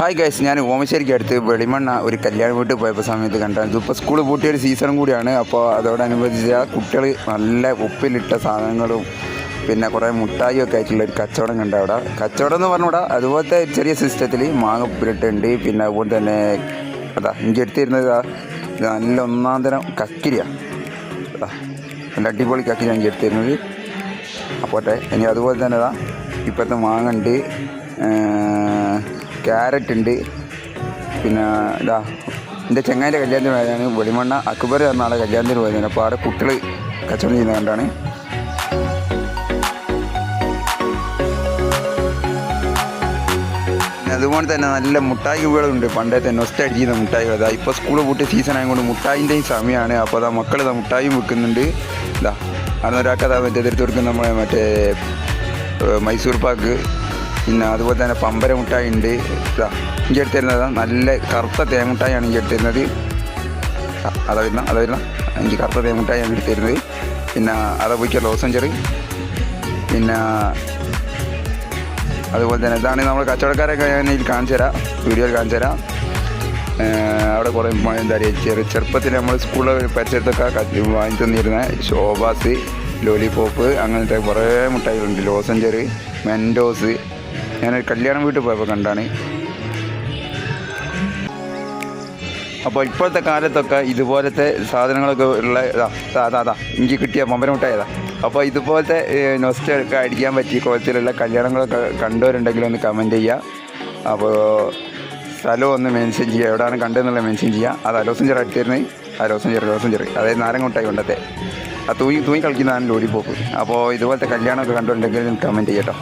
Hi guys, ഞാൻ ഓമശ്ശേരിക്ക് അടുത്ത് വെളിമണ്ണ ഒരു കല്യാണ വീട്ടിൽ പോയപ്പോൾ സമയത്ത് കണ്ടാണ്. ഇതിപ്പോൾ സ്കൂൾ പൂട്ടിയ ഒരു സീസണും കൂടിയാണ്. അപ്പോൾ അതോടനുബന്ധിച്ച് ആ കുട്ടികൾ നല്ല ഉപ്പിലിട്ട സാധനങ്ങളും പിന്നെ കുറേ മുട്ടായിയൊക്കെ ആയിട്ടുള്ള ഒരു കച്ചവടം കണ്ട അവിടെ. കച്ചവടം എന്ന് പറഞ്ഞുകൂടാ, അതുപോലത്തെ ചെറിയ സിസ്റ്റത്തിൽ മാങ്ങ ഉപ്പിലിട്ടുണ്ട്. പിന്നെ അതുപോലെ തന്നെ അതാ എനിക്ക് എടുത്തിരുന്നത് നല്ല ഒന്നാം തരം കക്കിരിയാണ്. നല്ല അടിപൊളി കക്കിരി എനിക്ക് എടുത്തിരുന്നത്. അപ്പോട്ടെ ഇനി അതുപോലെ തന്നെ അതാ ഇപ്പോഴത്തെ മാങ്ങ ഉണ്ട്, ക്യാരറ്റ് ഉണ്ട്. പിന്നെ ഇതാ എൻ്റെ ചെങ്ങായിൻ്റെ കല്യാണത്തിന് പോയതാണ്. വെളിമണ്ണ അക്ബർ എന്ന ആളെ കല്യാണത്തിന് പോയതാണ്. അപ്പോൾ അവിടെ കുട്ടികൾ കച്ചവടം ചെയ്യുന്നത് കണ്ടാണ്. അതുപോലെ തന്നെ നല്ല മുട്ടായി വീടുകളുണ്ട്. പണ്ടത്തെ നൊസ്റ്റടിക്കുന്ന മുട്ടായികൾ. അതാ ഇപ്പോൾ സ്കൂൾ പൂട്ടിയ സീസൺ ആയതുകൊണ്ട് മുട്ടായിൻ്റെയും സമയമാണ്. അപ്പോൾ അതാ മക്കൾ ഇതാ മുട്ടായും വിൽക്കുന്നുണ്ട്. ഇതാ അന്നൊരാൾക്ക് അതാ മറ്റേ എടുത്ത് കൊടുക്കുന്ന നമ്മളെ മറ്റേ മൈസൂർ പാക്ക്, പിന്നെ അതുപോലെ തന്നെ പമ്പര മുട്ടായി ഉണ്ട്. ഇതാ ഇഞ്ചി എടുത്തിരുന്നത് നല്ല കറുത്ത തേമുട്ടായാണ് ഇഞ്ചി എടുത്തിരുന്നത്. അതാ വരുന്ന എനിക്ക് കറുത്ത തേമുട്ടായാണ് എടുത്തിരുന്നത്. പിന്നെ അതാ പോയിക്കുക ലോസഞ്ചർ. പിന്നെ അതുപോലെ തന്നെ ഇതാണ് നമ്മൾ കച്ചവടക്കാരൊക്കെ ഞാൻ ഇതിൽ കാണിച്ചു തരാം, വീഡിയോയിൽ കാണിച്ചു തരാം. അവിടെ കുറേ എന്താ പറയുക, ചെറുപ്പത്തിൽ നമ്മൾ സ്കൂളിൽ പരിസരത്തൊക്കെ വാങ്ങി തന്നിരുന്ന ശോഭാസ്, ലോലിപോപ്പ്, അങ്ങനത്തെ കുറേ മുട്ടായികളുണ്ട്. ലോസഞ്ചർ, മെൻഡോസ്. ഞാനൊരു കല്യാണം വീട്ടിൽ പോയപ്പോൾ കണ്ടാണ്. അപ്പോൾ ഇപ്പോഴത്തെ കാലത്തൊക്കെ ഇതുപോലത്തെ സാധനങ്ങളൊക്കെ ഉള്ള അതാ എനിക്ക് കിട്ടിയ പമ്പര മുട്ടായതാ. അപ്പോൾ ഇതുപോലത്തെ നൊസ്റ്റൊക്കെ അടിക്കാൻ പറ്റിയ കോലത്തിലുള്ള കല്യാണങ്ങളൊക്കെ കണ്ടവരുണ്ടെങ്കിൽ ഒന്ന് കമൻറ്റ് ചെയ്യുക. അപ്പോൾ സ്ഥലം ഒന്ന് മെൻഷൻ ചെയ്യുക, എവിടെയാണ് കണ്ടതെന്നുള്ള മെൻഷൻ ചെയ്യുക. അത് ലോസഞ്ചർ അടിച്ചിരുന്നത്, ലോസഞ്ചർ അതായത് നാരങ്ങ മുട്ടായി കൊണ്ടത്തെ ആ തൂങ്ങി കളിക്കുന്നതാണ് ലോലിപോപ്പ്. അപ്പോൾ ഇതുപോലത്തെ കല്യാണമൊക്കെ കണ്ടിട്ടുണ്ടെങ്കിൽ കമൻറ്റ് ചെയ്യട്ടോ.